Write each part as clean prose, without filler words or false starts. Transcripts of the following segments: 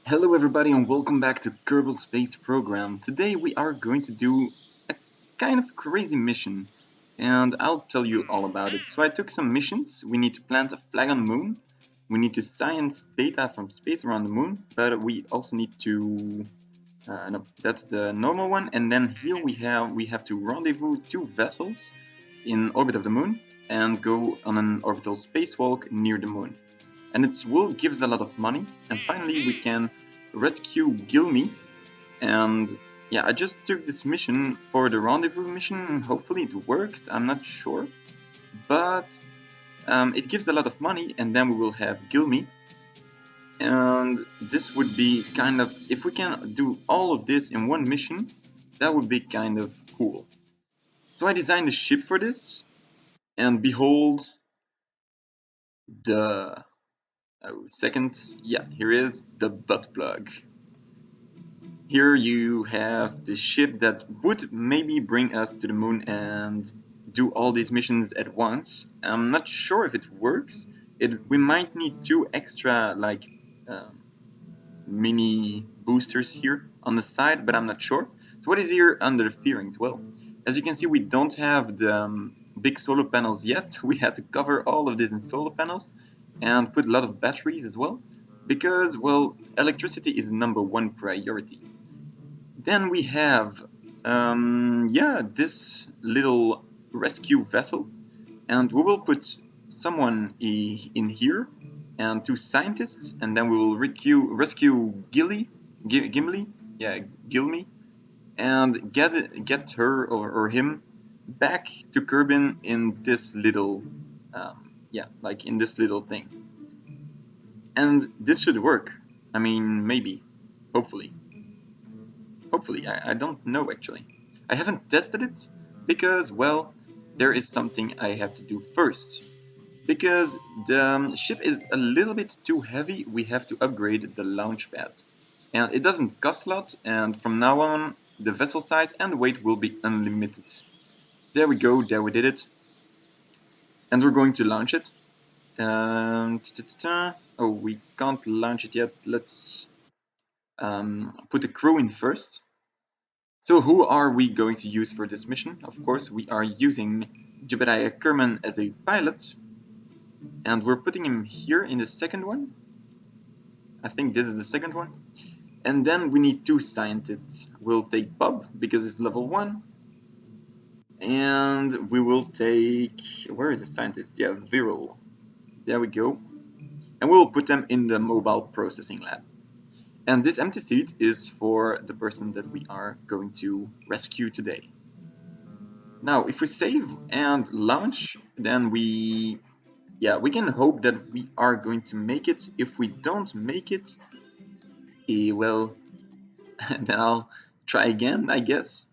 Hello everybody and welcome back to Kerbal Space Program. Today we are going to do a kind of crazy mission and I'll tell you all about it. So I took some missions. We need to plant a flag on the moon. We need to science data from space around the moon, but we also need to no, that's the normal one. And then here we have to rendezvous two vessels in orbit of the moon and go on an orbital spacewalk near the moon. And it will gives a lot of money. And finally, we can rescue Gilmy. And yeah, I just took this mission for the rendezvous mission. Hopefully, it works. I'm not sure, but it gives a lot of money, and then we will have Gilmy. And this would be kind of, if we can do all of this in one mission, that would be kind of cool. So I designed a ship for this, and behold the second, yeah, here is the butt plug. Here you have the ship that would maybe bring us to the moon and do all these missions at once. I'm not sure if it works. We might need two extra um, mini boosters here on the side, but I'm not sure. So what is here under the fairings? Well, as you can see, we don't have the big solar panels yet. We had to cover all of this in solar panels and put a lot of batteries as well because, well, electricity is number one priority. Then we have, this little rescue vessel, and we will put someone in here and two scientists, and then we will rescue Gimli, Gilmy, and get her or him back to Kerbin in this little, like in this little thing. And this should work. I mean, maybe, hopefully. Hopefully, I don't know actually. I haven't tested it because, well, there is something I have to do first. Because the ship is a little bit too heavy, we have to upgrade the launch pad. And it doesn't cost a lot, and from now on, the vessel size and weight will be unlimited. There we go, there we did it. And we're going to launch it. Oh, we can't launch it yet. Let's put the crew in first. So who are we going to use for this mission? Of course, we are using Jebediah Kerman as a pilot, and we're putting him here in the second one. I think this is the second one. And then we need two scientists. We'll take Bob, because it's level 1. And we will take... where is the scientist? Yeah, Viral. There we go. And we'll put them in the mobile processing lab. And this empty seat is for the person that we are going to rescue today. Now, if we save and launch, then we can hope that we are going to make it. If we don't make it, well, then I'll try again, I guess.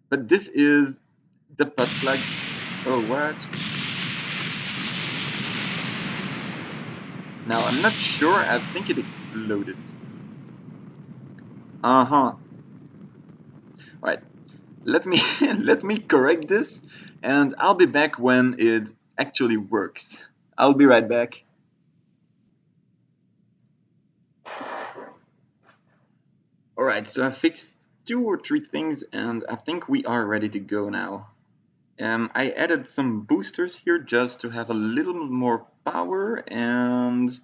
But this is the butt plug. Oh, what? Now, I'm not sure. I think it exploded. Uh-huh. Alright. Let me let me correct this, and I'll be back when it actually works. I'll be right back. Alright, so I fixed 2 or 3 things, and I think we are ready to go now. I added some boosters here just to have a little more power, and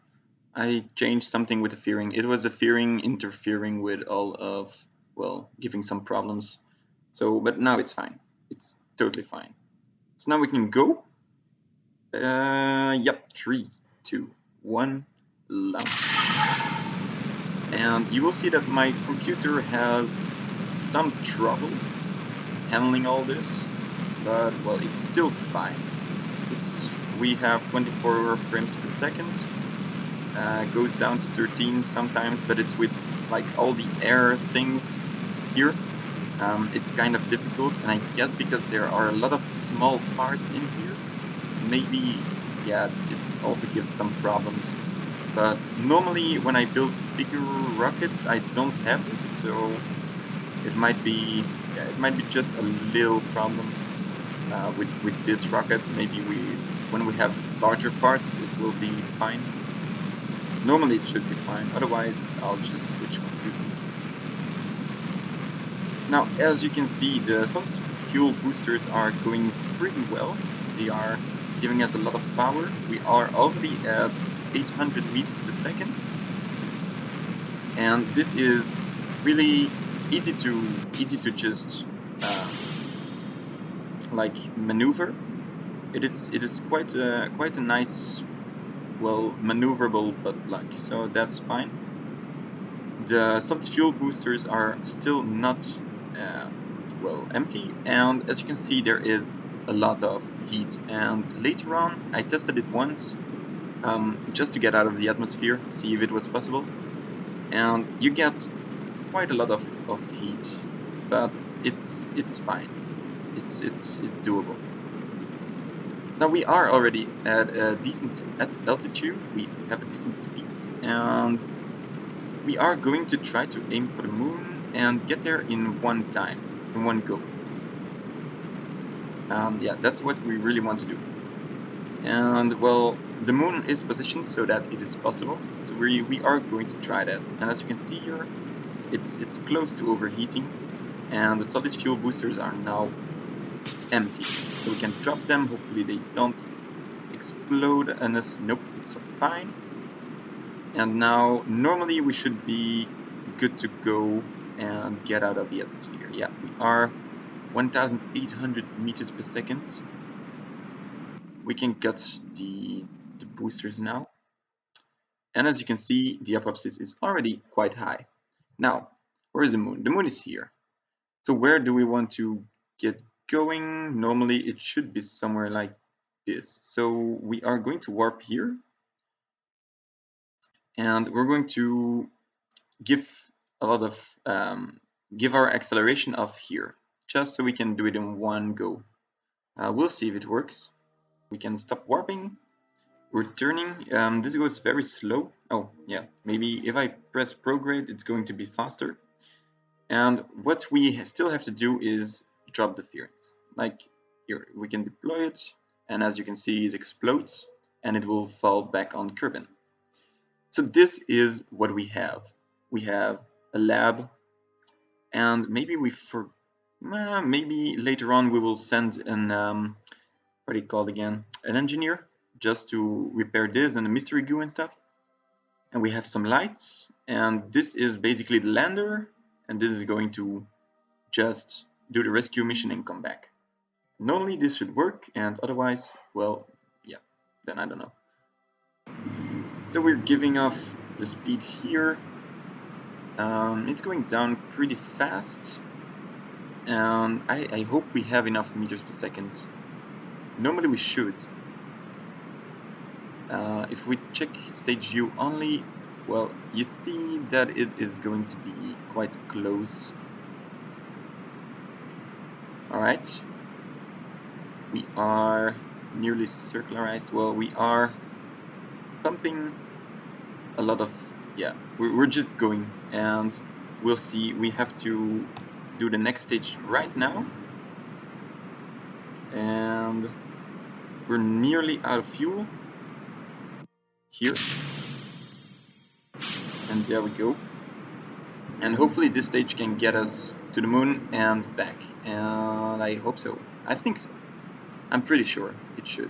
I changed something with the fairing. It was the fairing interfering with all of, well, giving some problems. So, but now it's fine. It's totally fine. So now we can go. Yep, 3, 2, 1, launch. And you will see that my computer has some trouble handling all this, but well, it's still fine. We have 24 frames per second. Goes down to 13 sometimes, but it's with like all the air things here. It's kind of difficult, and I guess because there are a lot of small parts in here, maybe, yeah, it also gives some problems. But normally when I build bigger rockets, I don't have this, so it might be just a little problem with this rocket. Maybe when we have larger parts, it will be fine. Normally it should be fine, otherwise I'll just switch computers. So now, as you can see, the solid fuel boosters are going pretty well. They are giving us a lot of power. We are already at 800 meters per second, and this is really easy to just like maneuver. It is quite a nice, well, maneuverable plug, so that's fine. The solid fuel boosters are still not well empty, and as you can see there is a lot of heat, and later on I tested it once just to get out of the atmosphere, see if it was possible, and you get quite a lot of heat, but it's fine. It's doable. Now we are already at a decent altitude, we have a decent speed, and we are going to try to aim for the moon and get there in one time, in one go. Yeah, that's what we really want to do. And well, the moon is positioned so that it is possible, so we are going to try that. And as you can see here, it's close to overheating, and the solid fuel boosters are now empty, so we can drop them. Hopefully they don't explode on us. Nope, it's fine. And now normally we should be good to go and get out of the atmosphere. Yeah, we are 1800 meters per second. We can get the boosters now, and as you can see the apopsis is already quite high. Now where is the moon? The moon is here. So where do we want to get going? Normally it should be somewhere like this. So we are going to warp here, and we're going to give a lot of give our acceleration of here, just so we can do it in one go. We'll see if it works. We can stop warping. We're turning. This goes very slow. Oh yeah, maybe if I press prograde it's going to be faster. And what we still have to do is drop the fairings. Like here, we can deploy it, and as you can see it explodes and it will fall back on Kerbin. So this is what we have. We have a lab, and maybe maybe later on we will send an what do you call it again? An engineer, just to repair this and the mystery goo and stuff. And we have some lights, and this is basically the lander, and this is going to just do the rescue mission and come back. Normally this should work, and otherwise, well, yeah, then I don't know. So we're giving off the speed here. It's going down pretty fast, and I hope we have enough meters per second. Normally we should. If we check stage view only, well, you see that it is going to be quite close. Alright, we are nearly circularized. Well, we are pumping a lot of, yeah, we're just going, and we'll see. We have to do the next stage right now, and we're nearly out of fuel here, and there we go. And hopefully this stage can get us to the moon and back, and I hope so. I think so. I'm pretty sure it should.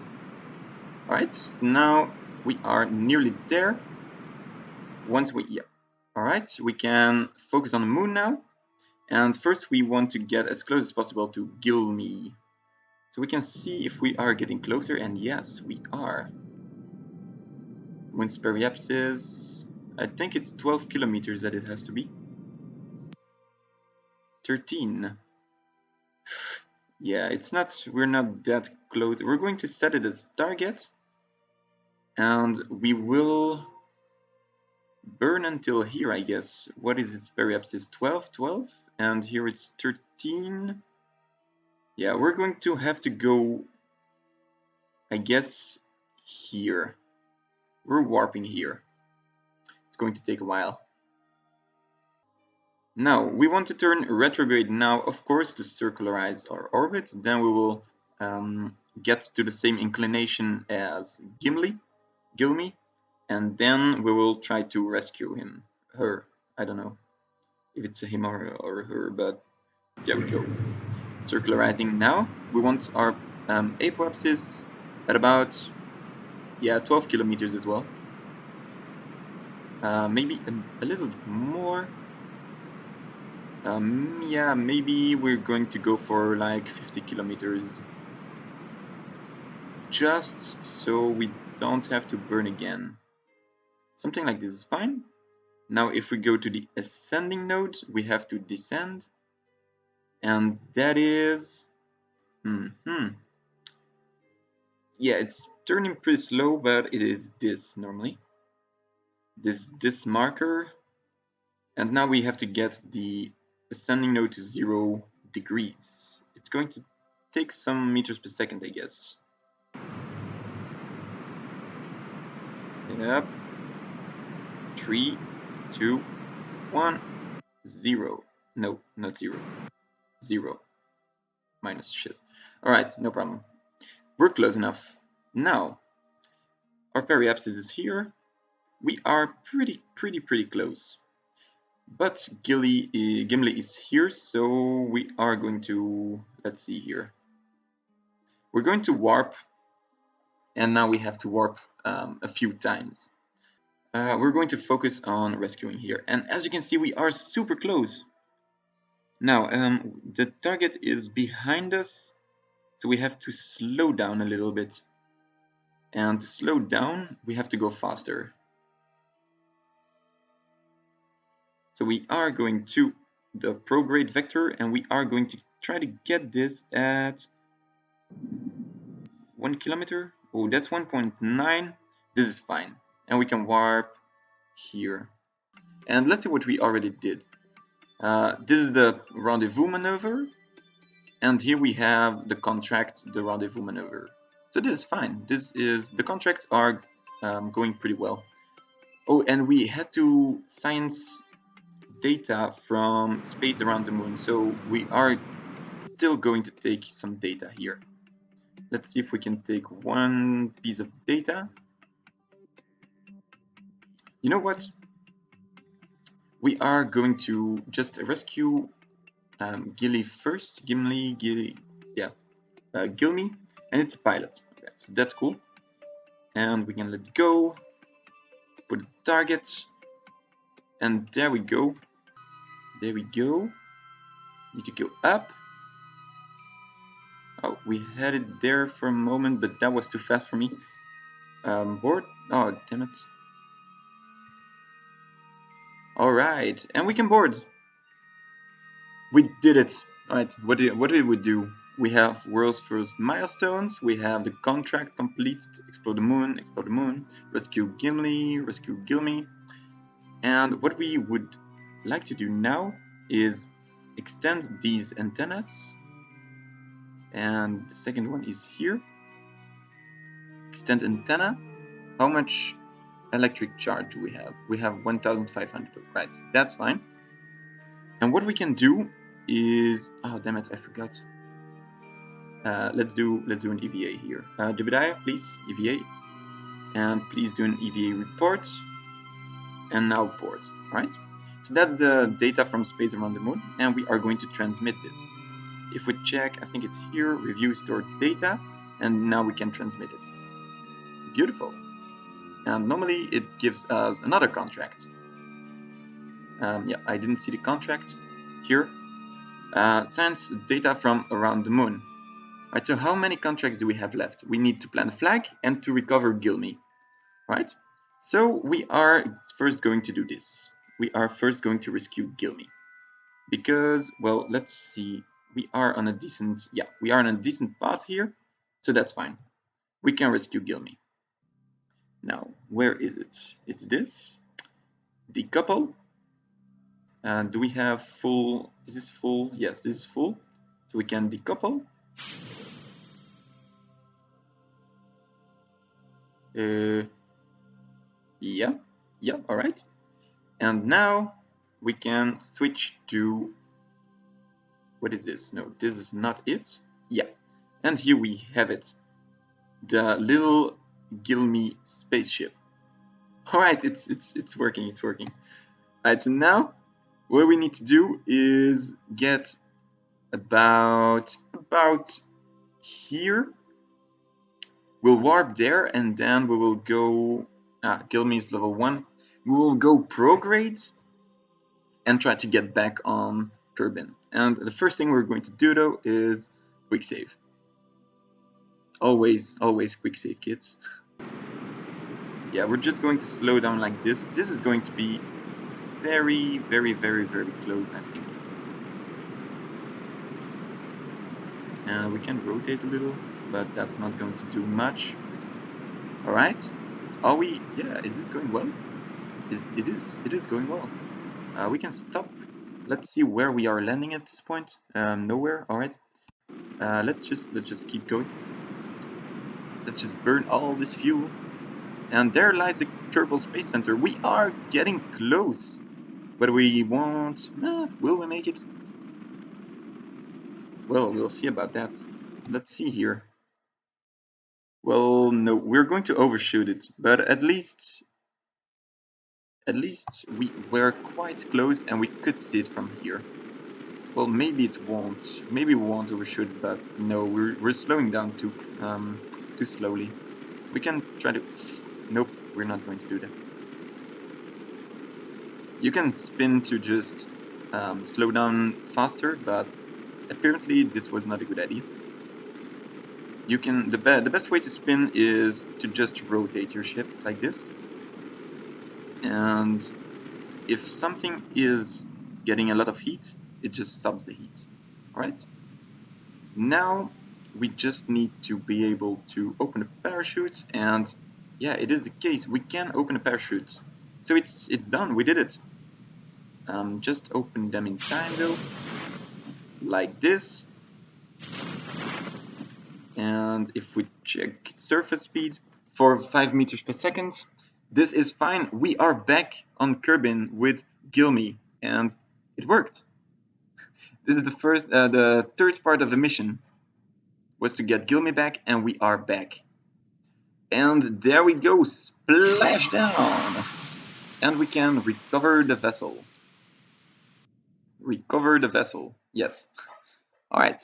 Alright, so now we are nearly there. Alright, we can focus on the moon now. And first we want to get as close as possible to Gilme. So we can see if we are getting closer, and yes, we are. Moon's periapsis, I think it's 12 kilometers that it has to be. 13. Yeah, we're not that close. We're going to set it as target, and we will burn until here, I guess. What is its periapsis? 12, 12, and here it's 13. Yeah, we're going to have to go, I guess, here. We're warping here. It's going to take a while. Now, we want to turn retrograde now, of course, to circularize our orbit. Then we will get to the same inclination as Gilme. and then we will try to rescue him. Her. I don't know if it's a him or her, but there we go. Circularizing now. We want our apoapsis at about 12 kilometers as well. Maybe a little bit more. Yeah, maybe we're going to go for like 50 kilometers. Just so we don't have to burn again. Something like this is fine. Now if we go to the ascending node, we have to descend. And that is... Yeah, it's turning pretty slow, but it is this normally. This marker. And now we have to get the ascending node to 0 degrees. It's going to take some meters per second, I guess. Yep. 3, 2, 1, 0. No, not 0. 0. Minus shit. Alright, no problem. We're close enough. Now, our periapsis is here. We are pretty close. But Gimli is here, so we are going to... Let's see here. We're going to warp, and now we have to warp a few times. We're going to focus on rescuing here, and as you can see, we are super close. Now, the target is behind us, so we have to slow down a little bit. And to slow down, we have to go faster. So we are going to the prograde vector, and we are going to try to get this at 1 kilometer. Oh, that's 1.9. This is fine. And we can warp here. And let's see what we already did. This is the rendezvous maneuver. And here we have the contract, the rendezvous maneuver. So this is fine. The contracts are going pretty well. Oh, and we had to science data from space around the moon. So we are still going to take some data here. Let's see if we can take one piece of data. You know what? We are going to just rescue Gilly first. Gilmy, and it's a pilot. Okay, so that's cool. And we can let go. Put a target. And there we go. There we go. Need to go up. Oh, we had it there for a moment, but that was too fast for me. Board. Oh, damn it. Alright, and we can board. We did it. Alright, what did we do? We have world's first milestones, we have the contract completed, explore the moon, rescue Gimli, rescue Gilmy. And what we would like to do now is extend these antennas. And the second one is here. Extend antenna. How much electric charge do we have? We have 1500, right? So that's fine. And what we can do is, oh damn it, I forgot. Let's do an EVA here. Jebediah, please, EVA. And please do an EVA report. And now port, right? So that's the data from space around the moon, and we are going to transmit this. If we check, I think it's here, review stored data, and now we can transmit it. Beautiful. And normally it gives us another contract. Yeah, I didn't see the contract here. Science data from around the moon. Right, so how many contracts do we have left? We need to plant a flag and to recover Gilmy, right? So we are first going to do this. We are first going to rescue Gilmy. Because, well, let's see. We are on a decent, path here. So that's fine. We can rescue Gilmy. Now, where is it? It's this. Decouple. Do we have full, is this full? Yes, this is full. So we can decouple. Yeah, all right. And now we can switch to, what is this? No, this is not it. Yeah, and here we have it. The little Gilmy spaceship. All right, it's working. It's working. All right, so now what we need to do is get about here. We'll warp there, and then we will go. Gilme is level 1. We will go prograde and try to get back on Kerbin. And the first thing we're going to do though is quick save. Always quick save, kids. Yeah, we're just going to slow down like this. This is going to be very close, I think. And we can rotate a little, but that's not going to do much. All right. Are we? Yeah. Is this going well? It is going well. We can stop. Let's see where we are landing at this point. Nowhere. All right. Let's just keep going. Let's just burn all this fuel. And there lies the Kerbal Space Center. We are getting close, but we won't. Will we make it? Well, we'll see about that. Let's see here. Well, no, we're going to overshoot it, but at least we were quite close and we could see it from here. Well, maybe it won't. Maybe we won't overshoot, but no, we're slowing down too slowly. We can try to. Nope, we're not going to do that. You can spin to just slow down faster, but apparently this was not a good idea. You can the best way to spin is to just rotate your ship like this, and if something is getting a lot of heat, it just stops the heat. All right. Now we just need to be able to open a parachute, and yeah, it is the case. We can open a parachute, so it's done. We did it. Just open them in time though, like this. And if we check surface speed for 5 meters per second, this is fine. We are back on Kerbin with Gilme, and it worked. This is the third part of the mission was to get Gilme back, and we are back. And there we go, splash down, and we can recover the vessel. Recover the vessel. Yes. All right.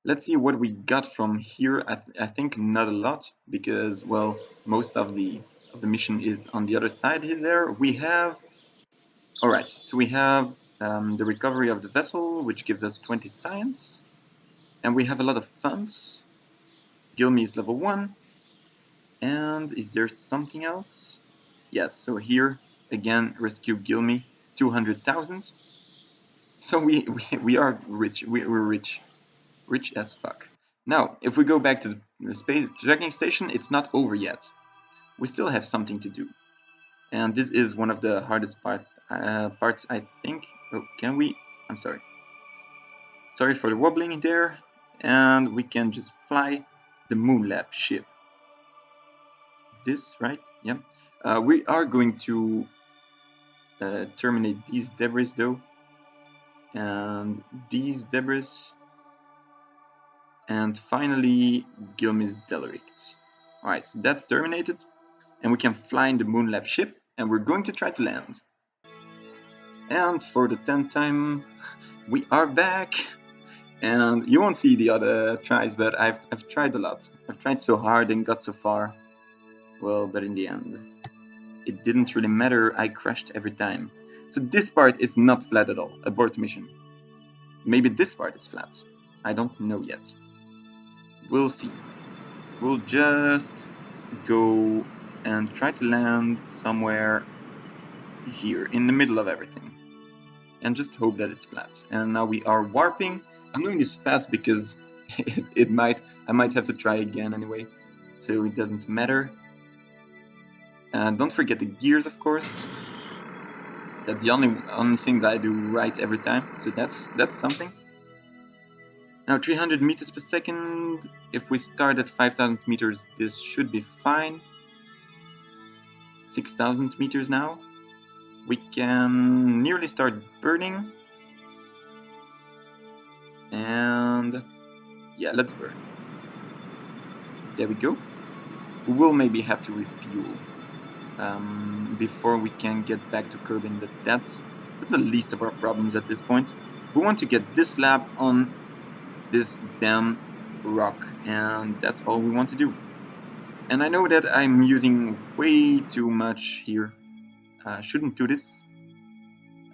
Let's see what we got from here. I think not a lot, because, well, most of the mission is on the other side here. There we have. All right, so we have the recovery of the vessel, which gives us 20 science, and we have a lot of funds. Gilme is level 1, and is there something else? Yes. So here again, rescue Gilme, 200,000. So we are rich. We're rich. Rich as fuck. Now, if we go back to the space tracking station, it's not over yet. We still have something to do. And this is one of the hardest parts, I think. Oh, can we? I'm sorry. Sorry for the wobbling there. And we can just fly the Moonlab ship. Is this right? Yeah. We are going to terminate these debris though. And these debris. And finally, Gilme's Delirict. Alright, so that's terminated. And we can fly in the Moonlab ship, and we're going to try to land. And for the 10th time, we are back. And you won't see the other tries, but I've tried a lot. I've tried so hard and got so far. Well, but in the end, it didn't really matter. I crashed every time. So this part is not flat at all. Abort mission. Maybe this part is flat. I don't know yet. We'll see. We'll just go and try to land somewhere here in the middle of everything, and just hope that it's flat. And now we are warping. I'm doing this fast because I might have to try again anyway, so it doesn't matter. And don't forget the gears, of course. That's the only thing that I do right every time, so that's something. Now 300 meters per second. If we start at 5,000 meters, this should be fine. 6,000 meters now. We can nearly start burning. And yeah, let's burn. There we go. We will maybe have to refuel before we can get back to Kerbin, but that's the least of our problems at this point. We want to get this lab on this damn rock, and that's all we want to do. And I know that I'm using way too much here. Shouldn't do this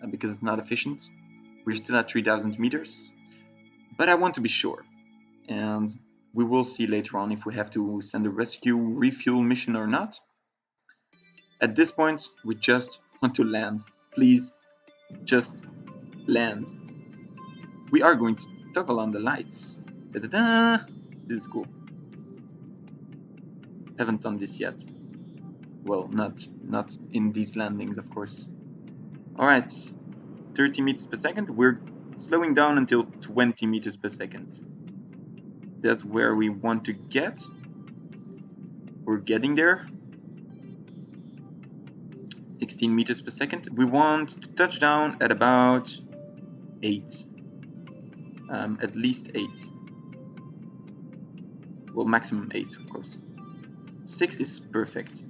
because it's not efficient. We're still at 3,000 meters, but I want to be sure. And we will see later on if we have to send a rescue refuel mission or not. At this point, we just want to land. Please, just land. We are going to toggle on the lights. Da-da-da! This is cool. Haven't done this yet. Well, not in these landings, of course. Alright, 30 meters per second. We're slowing down until 20 meters per second. That's where we want to get. We're getting there. 16 meters per second. We want to touch down at about 8. At least 8. Well, maximum 8, of course. 6 is perfect.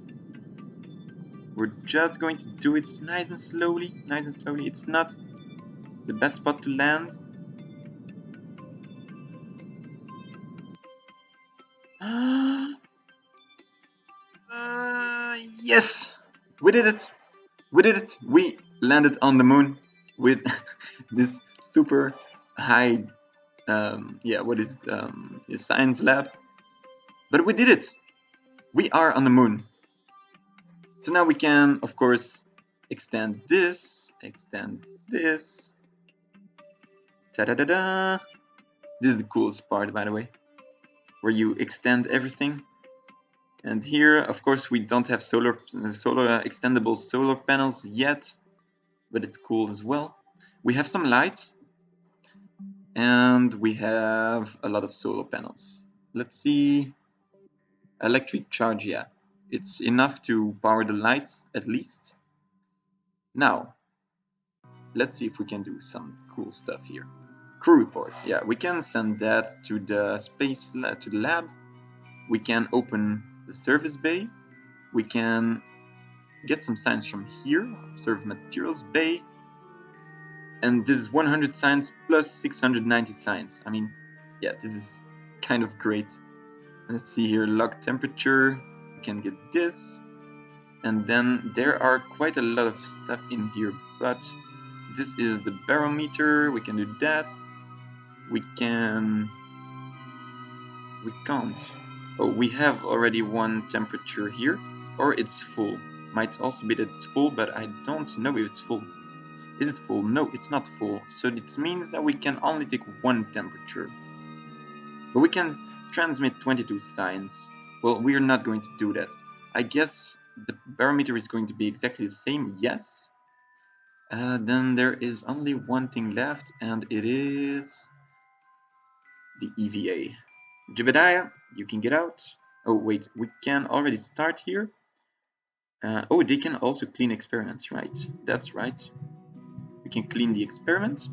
We're just going to do it nice and slowly. Nice and slowly. It's not the best spot to land. Yes! We did it! We did it! We landed on the moon with this super high, what is it? Science lab. But we did it! We are on the moon. So now we can, of course, extend this. Ta-da-da-da! This is the coolest part, by the way, where you extend everything. And here, of course, we don't have extendable solar panels yet, but it's cool as well. We have some light, and we have a lot of solar panels. Let's see. Electric charge, yeah. It's enough to power the lights, at least. Now, let's see if we can do some cool stuff here. Crew report, yeah, we can send that to the to the lab. We can open the service bay. We can get some science from here, observe materials bay. And this is 100 science plus 690 science. I mean, yeah, this is kind of great. Let's see here, log temperature. We can get this. And then there are quite a lot of stuff in here, but this is the barometer. We can do that. We can't. Oh, we have already one temperature here, or it's full. Might also be that it's full, but I don't know if it's full. Is it full? No, it's not full. So it means that we can only take one temperature. But we can transmit 22 science. Well, we are not going to do that. I guess the barometer is going to be exactly the same, yes. Then there is only one thing left, and it is the EVA. Jebediah, you can get out. Oh, wait, we can already start here. Oh, they can also clean experiments, right? That's right. We can clean the experiment.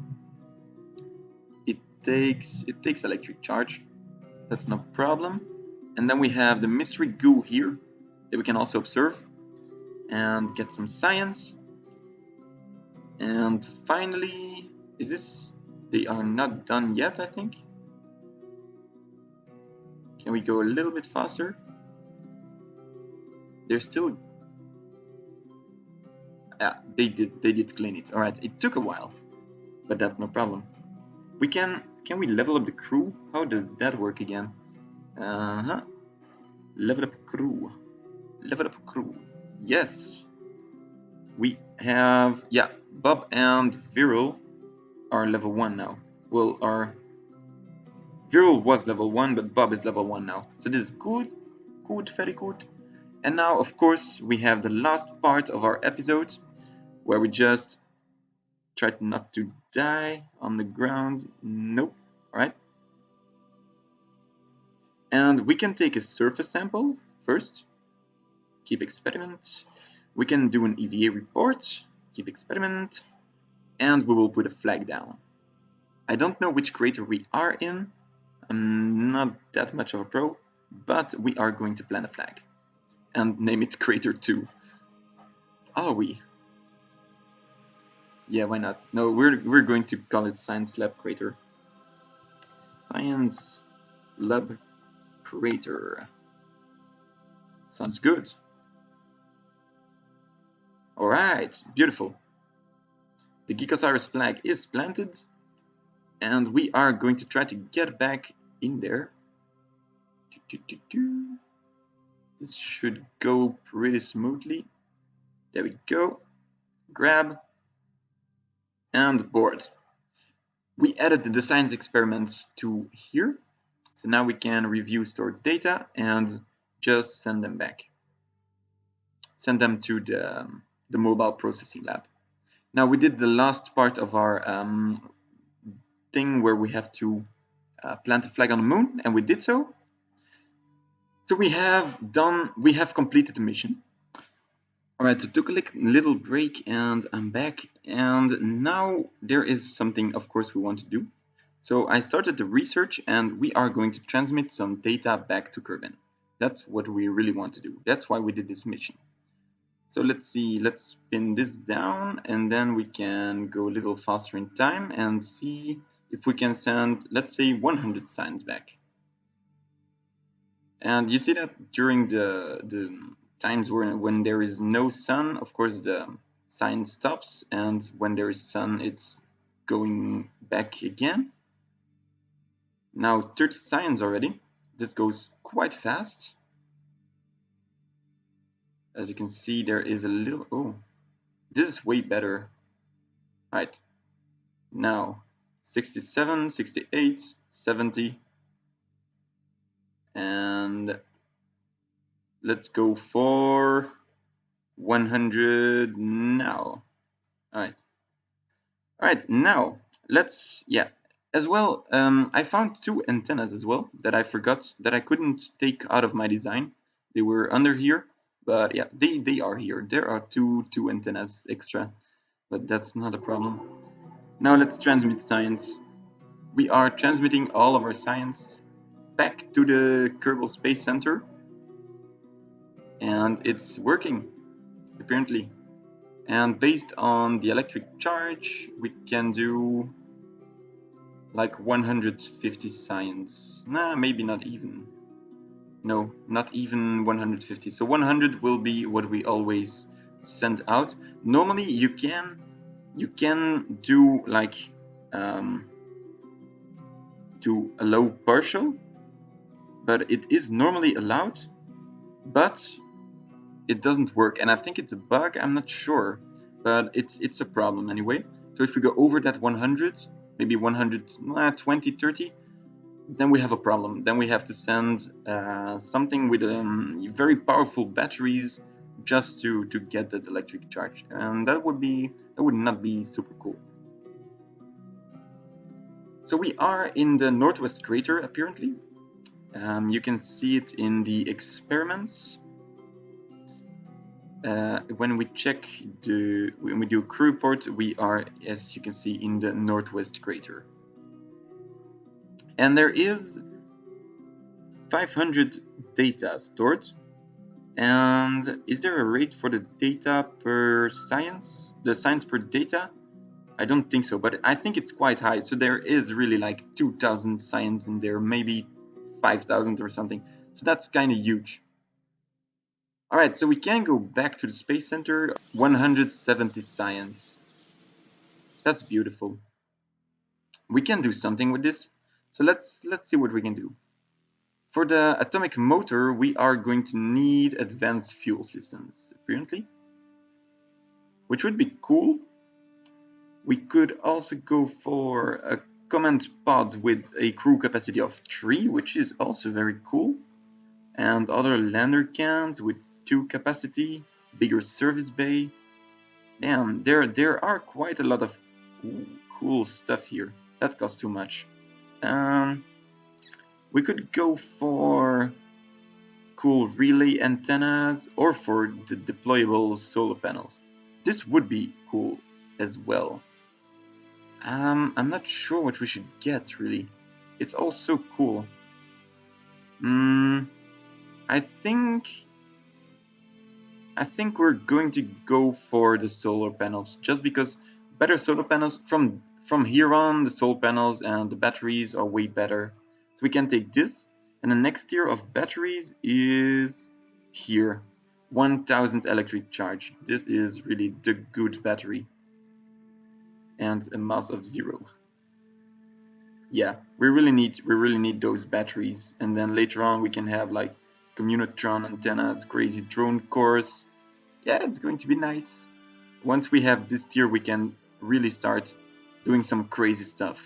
It takes electric charge. That's no problem. And then we have the mystery goo here that we can also observe and get some science. And finally, is this? They are not done yet, I think. Can we go a little bit faster? They're still. Yeah, they did clean it. All right, it took a while, but that's no problem. We can we level up the crew? How does that work again? Level up crew. Level up crew. Yes. We have, yeah, Bob and Viral are level 1 now. Well, our Viral was level 1, but Bob is level 1 now. So this is good. Good, very good. And now, of course, we have the last part of our episode where we just tried not to die on the ground. Nope. Alright. And we can take a surface sample first. Keep experiment. We can do an EVA report. Keep experiment. And we will put a flag down. I don't know which crater we are in. I'm not that much of a pro, but we are going to plant a flag. and name it Crater 2. Are we? Yeah, why not? No, we're going to call it Science Lab Crater. Science Lab Crater. Sounds good. Alright, beautiful. The Gigasaurus flag is planted, and we are going to try to get back in there. This should go pretty smoothly. There we go. Grab and board. We added the science experiments to here, so now we can review stored data and just send them back. Send them to the mobile processing lab. Now we did the last part of our thing where we have to plant a flag on the moon, and we did so. So we have completed the mission. Alright, so took a little break and I'm back, and now there is something, of course, we want to do. So I started the research and we are going to transmit some data back to Kerbin. That's what we really want to do. That's why we did this mission. So let's see, let's spin this down and then we can go a little faster in time and see if we can send, let's say, 100 signs back. And you see that during the times when there is no sun, of course the sign stops, and when there is sun it's going back again. Now 30 signs already. This goes quite fast. As you can see, there is a little, oh, this is way better. Right, now 67, 68, 70, and let's go for 100 now. Alright, now let's, as well, I found two antennas as well that I forgot, that I couldn't take out of my design. They were under here, but yeah, they are here. There are two antennas extra, but that's not a problem. Now let's transmit science. We are transmitting all of our science back to the Kerbal Space Center, and it's working, apparently. And based on the electric charge, we can do like 150 science. Nah, maybe not even. No, not even 150. So 100 will be what we always send out. Normally you can do like do allow partial, but it is normally allowed, but it doesn't work, and I think it's a bug. I'm not sure, but it's a problem anyway. So if we go over that 100, maybe 120, 30, then we have a problem. Then we have to send something with very powerful batteries just to get that electric charge, and that would not be super cool. So we are in the northwest crater apparently. You can see it in the experiments. When we check when we do a crew report, we are, as you can see, in the northwest crater. And there is 500 data stored. And is there a rate for the data per science? The science per data? I don't think so, but I think it's quite high. So there is really like 2,000 science in there, maybe 5,000 or something. So that's kind of huge. Alright, so we can go back to the Space Center. 170 science. That's beautiful. We can do something with this. So let's see what we can do. For the atomic motor, we are going to need advanced fuel systems, apparently, which would be cool. We could also go for a command pod with a crew capacity of 3, which is also very cool, and other lander cans with 2 capacity, bigger service bay. Damn, there are quite a lot of cool stuff here. That costs too much. We could go for cool relay antennas or for the deployable solar panels. This would be cool as well. I'm not sure what we should get, really. It's all so cool. I think I think we're going to go for the solar panels, just because better solar panels from here on, the solar panels and the batteries are way better. So we can take this, and the next tier of batteries is here, 1000 electric charge. This is really the good battery, and a mass of 0. Yeah, we really need those batteries, and then later on we can have like communotron antennas, crazy drone cores. Yeah, it's going to be nice. Once we have this tier, we can really start doing some crazy stuff,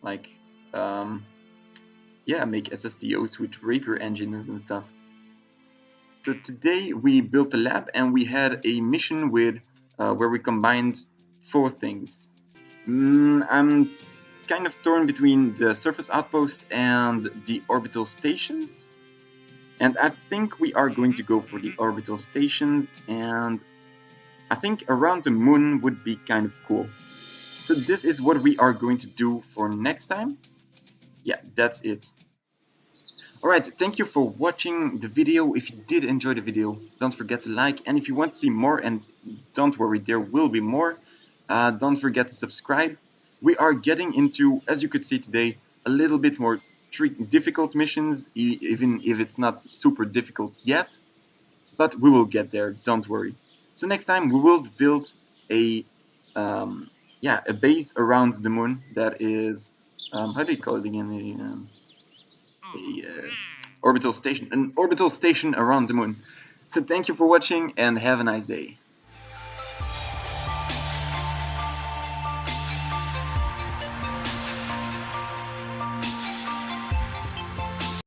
like yeah, make SSTOs with Rapier engines and stuff. So today we built a lab and we had a mission with where we combined 4 things. I'm kind of torn between the surface outpost and the orbital stations. And I think we are going to go for the orbital stations, and I think around the moon would be kind of cool. So this is what we are going to do for next time. Yeah, that's it. Alright, thank you for watching the video. If you did enjoy the video, don't forget to like, and if you want to see more, and don't worry, there will be more, don't forget to subscribe. We are getting into, as you could see today, a little bit more difficult missions, even if it's not super difficult yet, but we will get there, don't worry. So next time we will build a a base around the moon that is, how do you call it again? Orbital station, an orbital station around the moon. So thank you for watching and have a nice day.